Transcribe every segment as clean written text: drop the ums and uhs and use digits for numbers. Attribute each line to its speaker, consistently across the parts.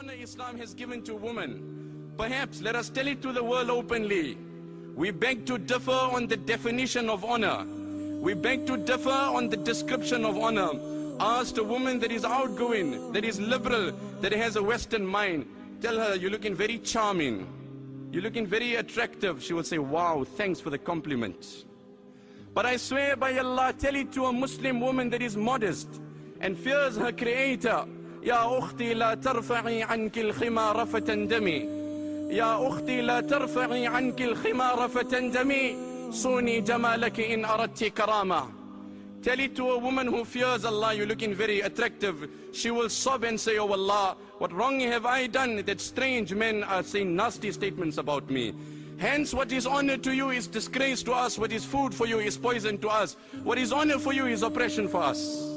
Speaker 1: honor Islam has given to women. Perhaps let us tell it to the world openly. We beg to differ on the definition of honor. We beg to differ on the description of honor. Ask a woman that is outgoing, that is liberal, that has a Western mind, tell her, you're looking very charming, you're looking very attractive. She will say, wow, thanks for the compliment. But I swear by Allah, tell it to a Muslim woman that is modest and fears her Creator. Ya ukhti la tarfa'i anki al-khimara fatandami. Ya ukhti la tarfa'i anki al-khimara fatandami. Suni jamalaki in aradti karama. Tell it to a woman who fears Allah, you're looking very attractive. She will sob and say, oh Allah, what wrong have I done that strange men are saying nasty statements about me? Hence, what is honor to you is disgrace to us. What is food for you is poison to us. What is honor for you is oppression for us.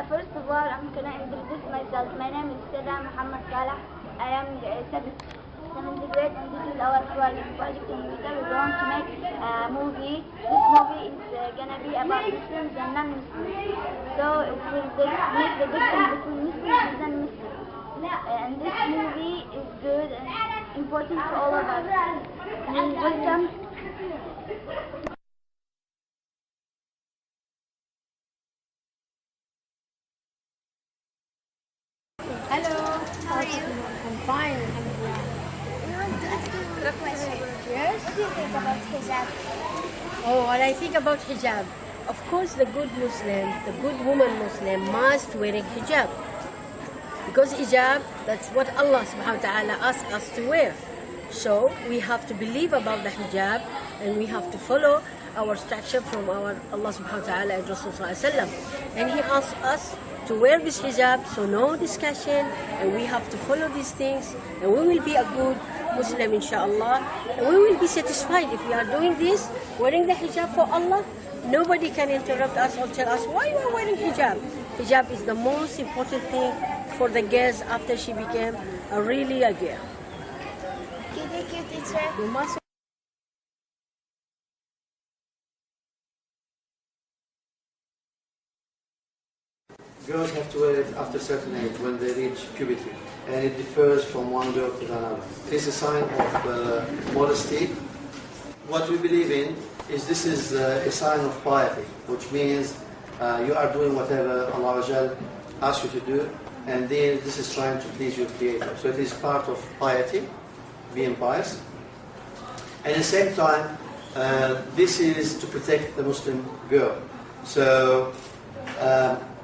Speaker 2: First of all, I'm going to introduce myself. My name is Sada Muhammad Salah. I am 7th grade, and this is our project in Vita. We're going to make a movie. This movie is going to be about Muslims and non-Muslims. So it will make the difference between Muslims and non-Muslims. And this movie is good and important to all of us. And welcome.
Speaker 3: Hello. How are you? I'm fine.
Speaker 2: We want to ask you a question.
Speaker 3: Yes?
Speaker 2: What do you think about hijab?
Speaker 3: Oh, what I think about hijab. Of course, the good Muslim, the good woman Muslim must wearing hijab. Because hijab, that's what Allah subhanahu wa ta'ala asked us to wear. So, we have to believe about the hijab and we have to follow our instruction from our Allah subhanahu wa ta'ala and Rasul sallallahu alaihi wasallam. And He asked us to wear this hijab, so no discussion, and we have to follow these things, and we will be a good Muslim inshallah, and we will be satisfied if we are doing this, wearing the hijab for Allah. Nobody can interrupt us or tell us why you are wearing hijab. Hijab is the most important thing for the girls after she became really a girl.
Speaker 2: Thank you, teacher.
Speaker 3: You must.
Speaker 4: Girls have to wear it after a certain age when they reach puberty, and it differs from one girl to another. It is a sign of modesty. What we believe in is this is a sign of piety, which means you are doing whatever Allah asks you to do, and then this is trying to please your Creator. So it is part of piety, being pious. And at the same time, this is to protect the Muslim girl. So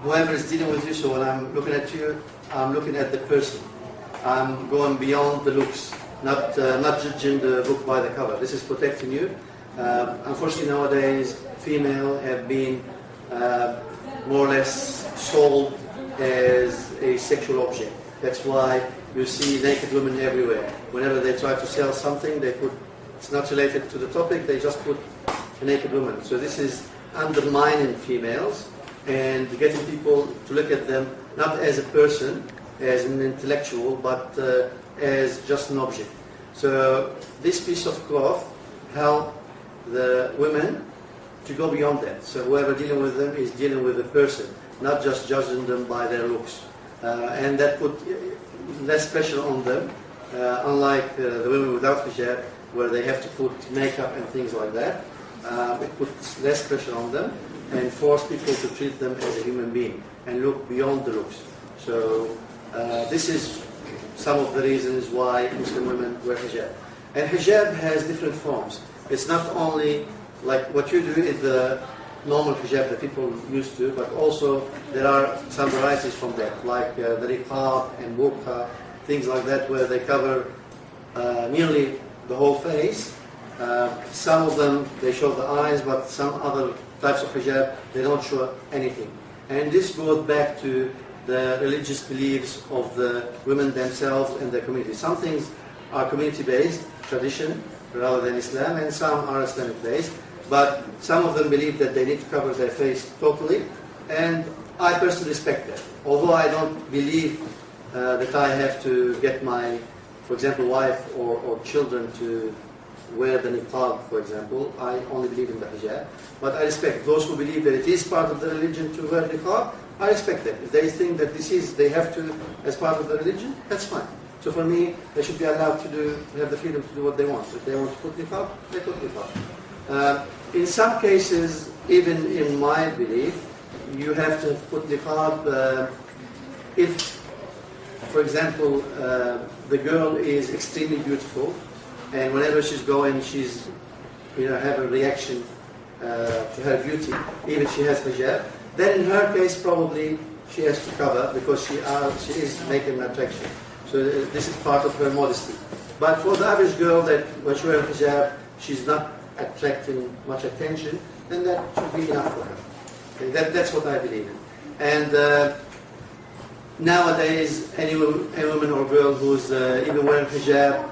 Speaker 4: whoever is dealing with you, so when I'm looking at you, I'm looking at the person. I'm going beyond the looks, not judging the book by the cover. This is protecting you. Unfortunately nowadays, female have been more or less sold as a sexual object. That's why you see naked women everywhere. Whenever they try to sell something, they put, it's not related to the topic, they just put a naked woman. So this is undermining females and getting people to look at them not as a person, as an intellectual, but as just an object. So this piece of cloth helps the women to go beyond that. So whoever dealing with them is dealing with a person, not just judging them by their looks. And that put less pressure on them, unlike the women without hijab, where they have to put makeup and things like that. It puts less pressure on them and force people to treat them as a human being and look beyond the looks. So this is some of the reasons why Muslim women wear hijab. And hijab has different forms. It's not only like what you do is normal hijab that people used to, but also there are some varieties from that, like the riqab and burqa, things like that, where they cover nearly the whole face. Some of them, they show the eyes, but some other types of hijab, they don't show anything. And this goes back to the religious beliefs of the women themselves and their community. Some things are community-based, tradition, rather than Islam, and some are Islamic-based. But some of them believe that they need to cover their face totally, and I personally respect that. Although I don't believe that I have to get my, for example, wife or children to wear the niqab, for example. I only believe in the hijab. But I respect those who believe that it is part of the religion to wear niqab. I respect that. If they think that they have to, as part of the religion, that's fine. So for me, they should be allowed to have the freedom to do what they want. If they want to put niqab, they put niqab. In some cases, even in my belief, you have to put niqab if, for example, the girl is extremely beautiful, and whenever she's going, she's, have a reaction to her beauty, even if she has hijab. Then in her case, probably she has to cover because she is making an attraction. So this is part of her modesty. But for the average girl that when she wears hijab, she's not attracting much attention, then that should be enough for her. Okay, that's what I believe in. And nowadays, any woman or girl who's even wearing hijab,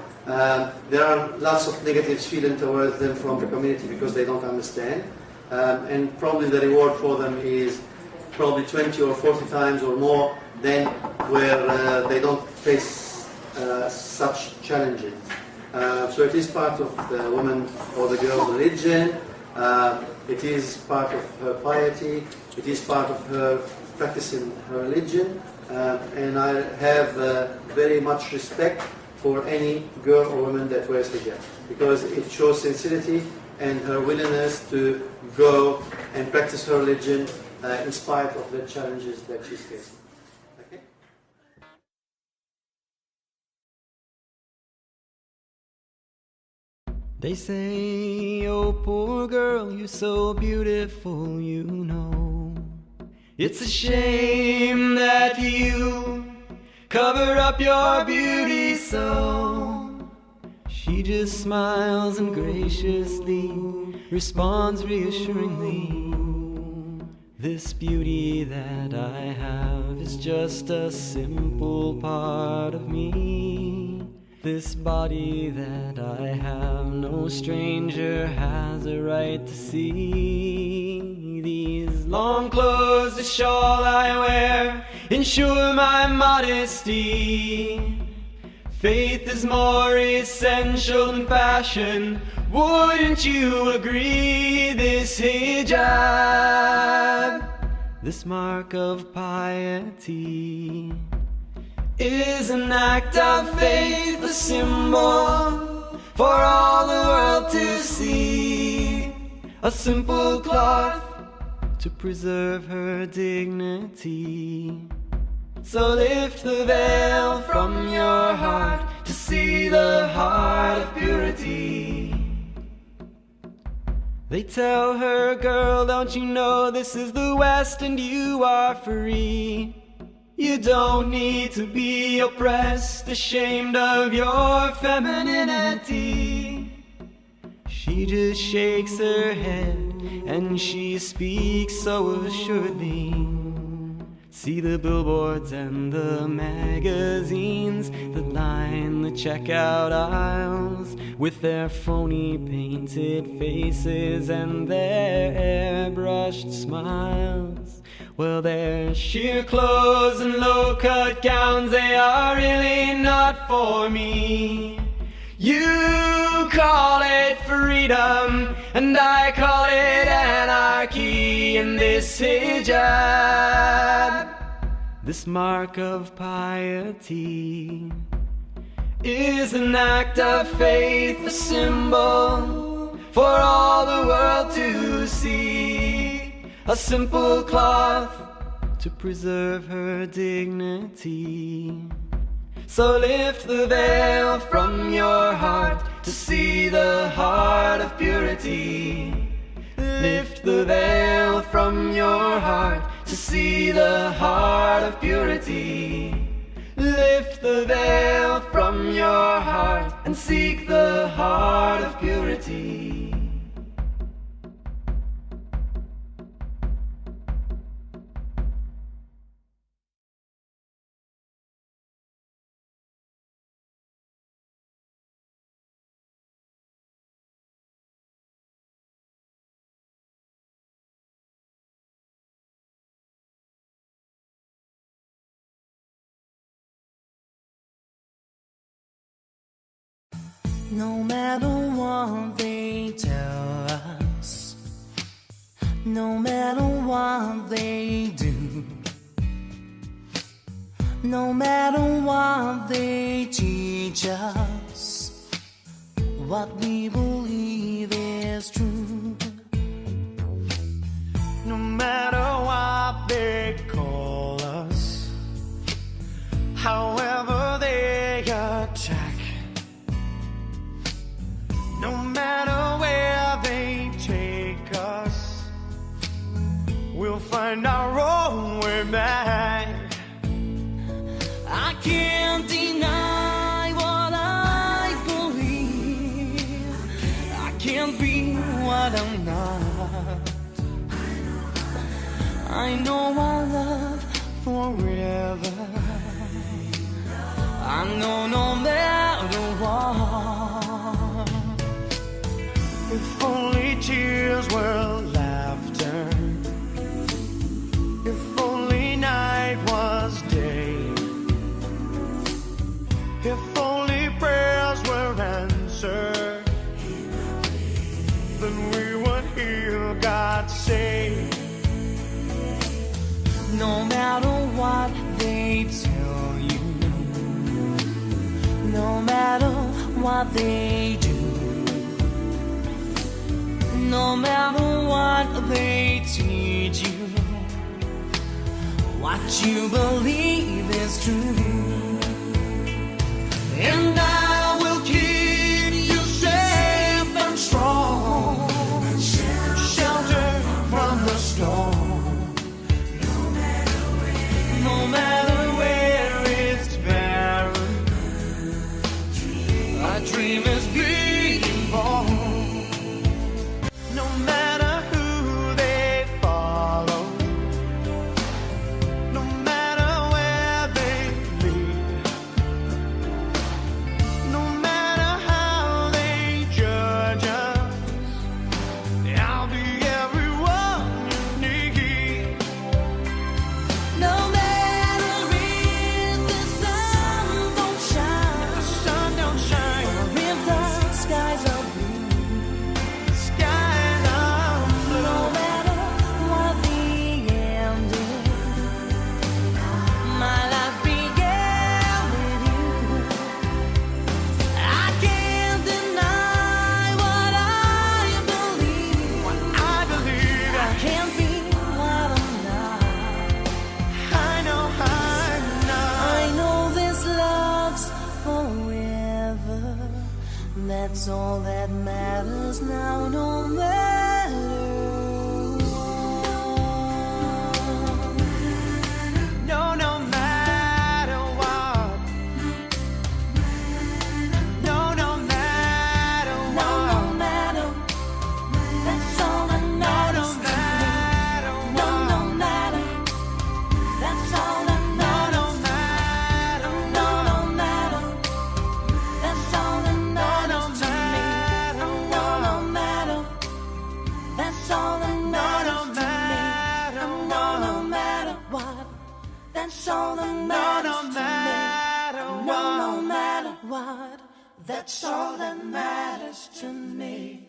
Speaker 4: there are lots of negative feelings towards them from the community because they don't understand. And probably the reward for them is probably 20 or 40 times or more than where they don't face such challenges. So it is part of the woman or the girl's religion, it is part of her piety, it is part of her practicing her religion, and I have very much respect for any girl or woman that wears hijab, because it shows sincerity and her willingness to go and practice her religion in spite of the challenges that she's facing. Okay?
Speaker 5: They say, oh poor girl, you're so beautiful, you know. It's a shame that you cover up your beauty so. She just smiles and graciously responds reassuringly. This beauty that I have is just a simple part of me. This body that I have, no stranger has a right to see. These long clothes, the shawl I wear, ensure my modesty. Faith is more essential than fashion, wouldn't you agree? This hijab, this mark of piety, is an act of faith, a symbol for all the world to see. A simple cloth to preserve her dignity. So lift the veil from your heart to see the heart of purity. They tell her, girl, don't you know this is the West and you are free? You don't need to be oppressed, ashamed of your femininity. She just shakes her head and she speaks so assuredly. See the billboards and the magazines that line the checkout aisles with their phony painted faces and their airbrushed smiles. Well, their sheer clothes and low-cut gowns, they are really not for me. You call it freedom, and I call it anarchy. And this hijab, this mark of piety, is an act of faith, a symbol for all the world to see. A simple cloth to preserve her dignity. So lift the veil from your heart to see the heart of purity. Lift Lift the veil from your heart to see the heart of purity. Lift the veil from your heart and seek the heart of purity.
Speaker 6: No matter what they tell us, no matter what they do, no matter what they teach us, what we believe is true. No matter what they call us, however they attack, no matter where they take us, we'll find our own way back. I can't deny what I believe. I can't be what I'm not. I know our love forever. I know no matter what. If only tears were laughter, if only night was day, if only prayers were answered, then we would hear God say, no matter what they tell you, no matter what they do, no matter what they teach you, what you believe is true. And I will keep you safe and strong, shelter from the storm. No matter where it's barren, a dream is being born. No matter who they follow, no matter where they lead, no matter how they judge us, I'll be everyone you need. No matter if the sun don't shine, or if the skies are blue, skies are blue. No matter what the end is, my life began with you. I can't deny what I believe. I can't be what I'm not. I know this love's forever. That's all that matters now, no matter what. No, no matter what. No, no matter what. No, no matter. That's all that matters to me. No, no matter. That's all that matters. No, no matter. That's all that matters to me. No, no matter. That's all that matters to me. No, no matter what. That's all that matters to me. No, no matter what. That's all that matters to me.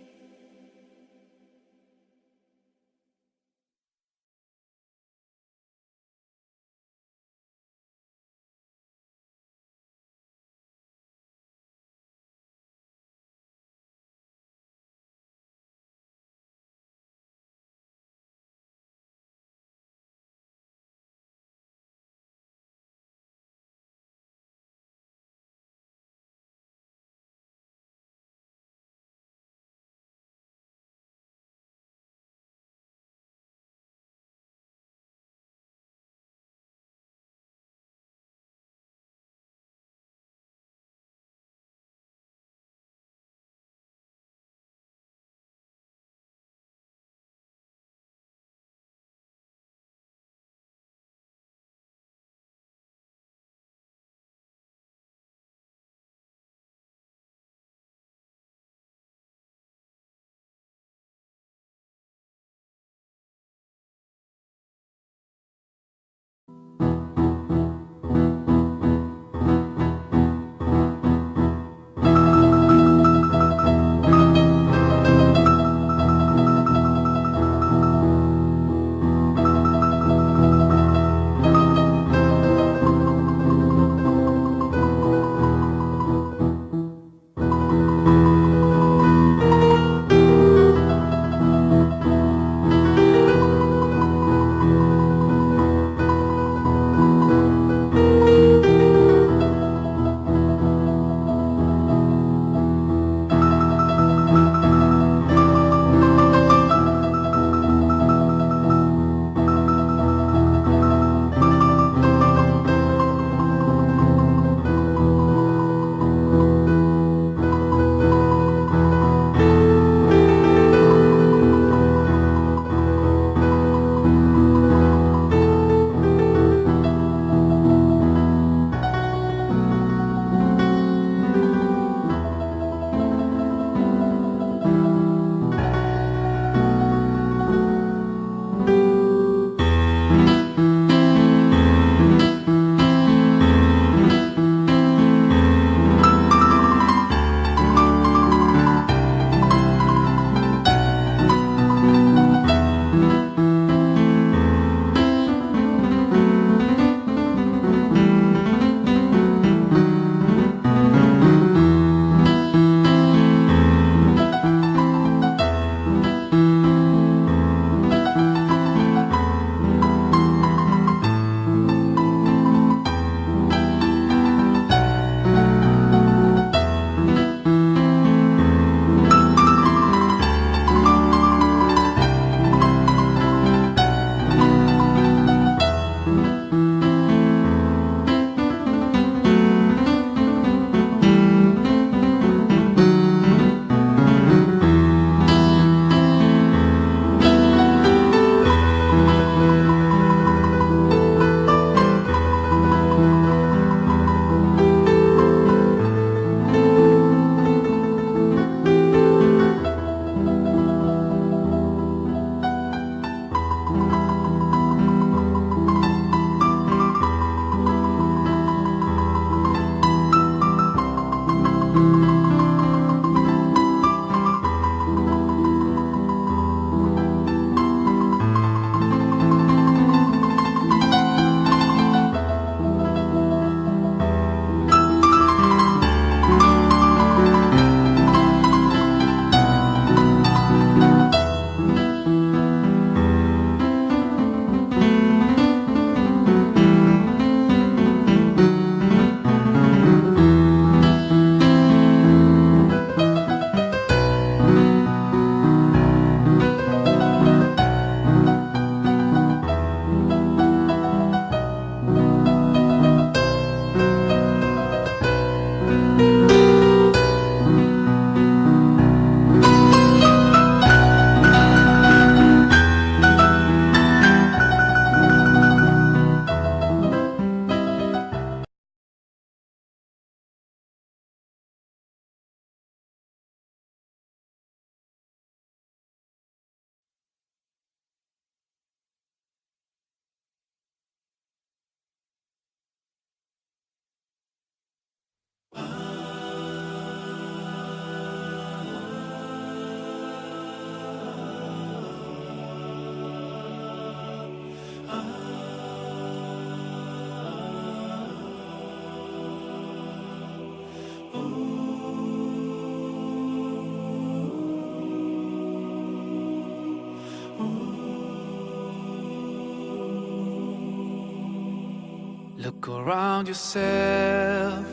Speaker 6: Look around yourself.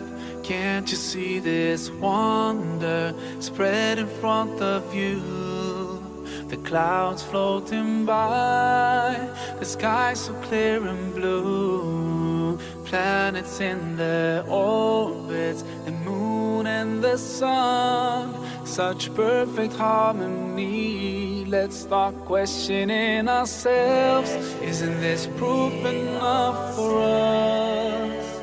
Speaker 6: Can't you see this wonder spread in front of you? The clouds floating by, the sky so clear and blue. Planets in their orbits, the moon and the sun. Such perfect harmony. Let's start questioning ourselves. Isn't this proof enough for us?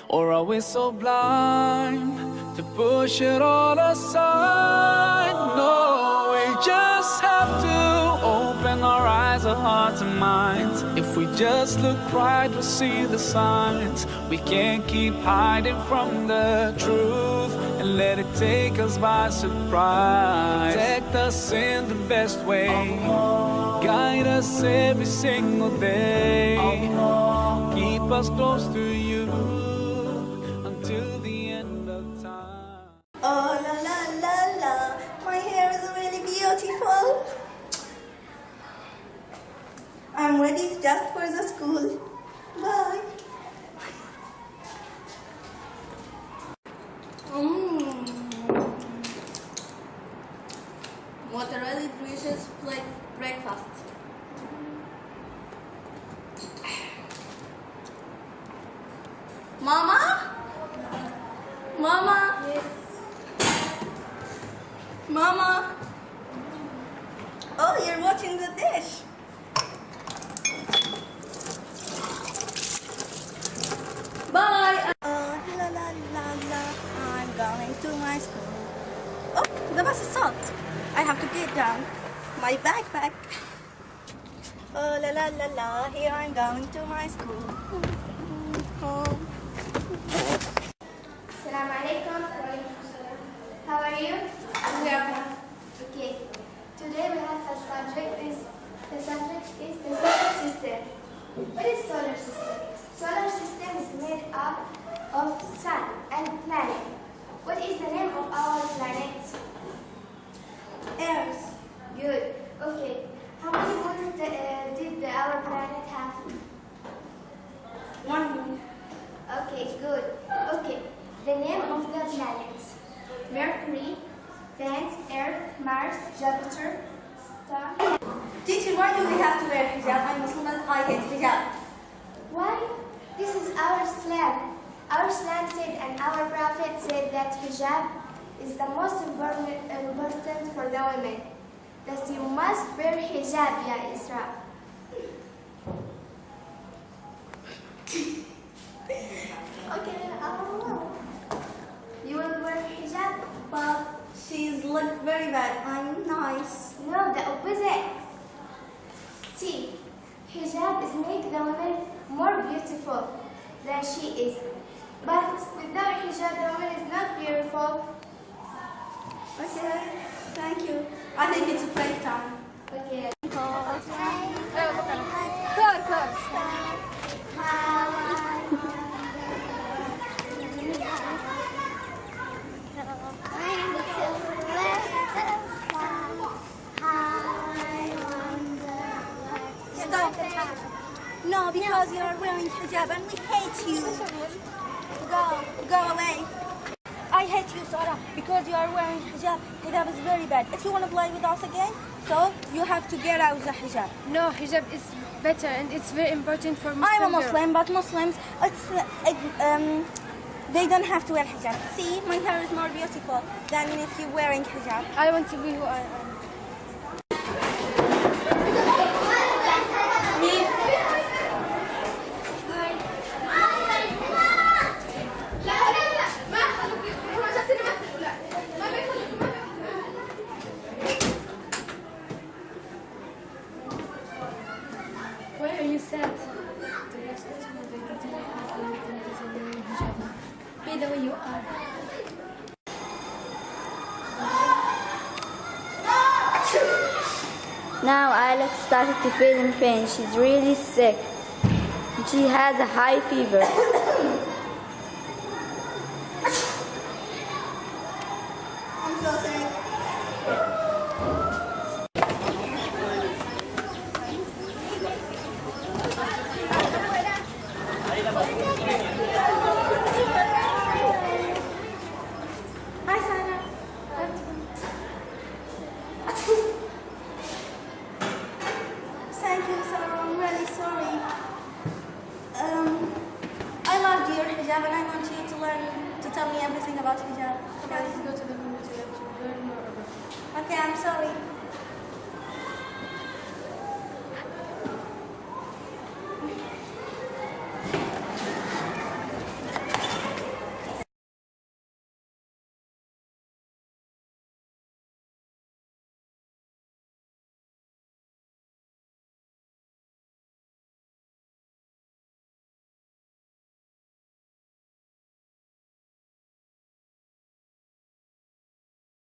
Speaker 6: Or are we so blind to push it all aside? No, we just have to open our eyes, our hearts and minds. If we just look right, we'll see the signs. We can't keep hiding from the truth and let it take us by surprise. Protect us in the best way, guide us every single day. Keep us close to you till the end of time.
Speaker 7: Oh la la la la, my hair is really beautiful. I'm ready just for the school. Bye. What a really delicious breakfast. Mama? Mama? Yes. Mama? Oh, you're watching the dish. Bye. Oh, la la la la. I'm going to my school. Oh, the bus is stopped. I have to get down. My backpack. Oh, la la la la. Here I'm going to my school. Home.
Speaker 2: Assalamu alaikum. How are you? We are fine. Okay. Today we have a subject is the solar system. What is solar system? Solar system is made up of sun and planet. What is the name of our planet?
Speaker 7: Earth.
Speaker 2: Good. Okay. How many moons did our planet have?
Speaker 7: 1 moon.
Speaker 2: Okay, good. Okay. The name of the planets: Mercury, Venus, Earth, Mars, Jupiter, Saturn.
Speaker 7: Teacher, why do we have to wear hijab? I'm Muslim and I hate hijab.
Speaker 2: Why? This is our Islam. Our Islam said and our Prophet said that hijab is the most important for the women. Thus you must wear hijab, ya Isra. Okay, you will wear hijab?
Speaker 7: But she's look very bad. I'm nice.
Speaker 2: No, the opposite. See, hijab is make the woman more beautiful than she is. But without hijab, the woman is not beautiful.
Speaker 7: Okay, thank you. I think it's a break time.
Speaker 2: Okay.
Speaker 7: Stop. No, because you are wearing hijab and we hate you. Go away. I hate you, Sarah, because you are wearing hijab. Hijab is very bad. If you want to play with us again, so you have to get out the hijab.
Speaker 3: No, hijab is better and it's very important for Muslims.
Speaker 7: I'm a Muslim, but Muslims, they don't have to wear hijab. See, my hair is more beautiful than if you're wearing hijab.
Speaker 3: I want to be who I am. Why are you sad? Be the way you are.
Speaker 2: Now Alex started to feel in pain. She's really sick. She has a high fever.
Speaker 7: I'm so sorry. hijab and I want you to learn, to tell me everything about hijab.
Speaker 8: Let's go to the room to learn more about it.
Speaker 7: Okay, I'm sorry.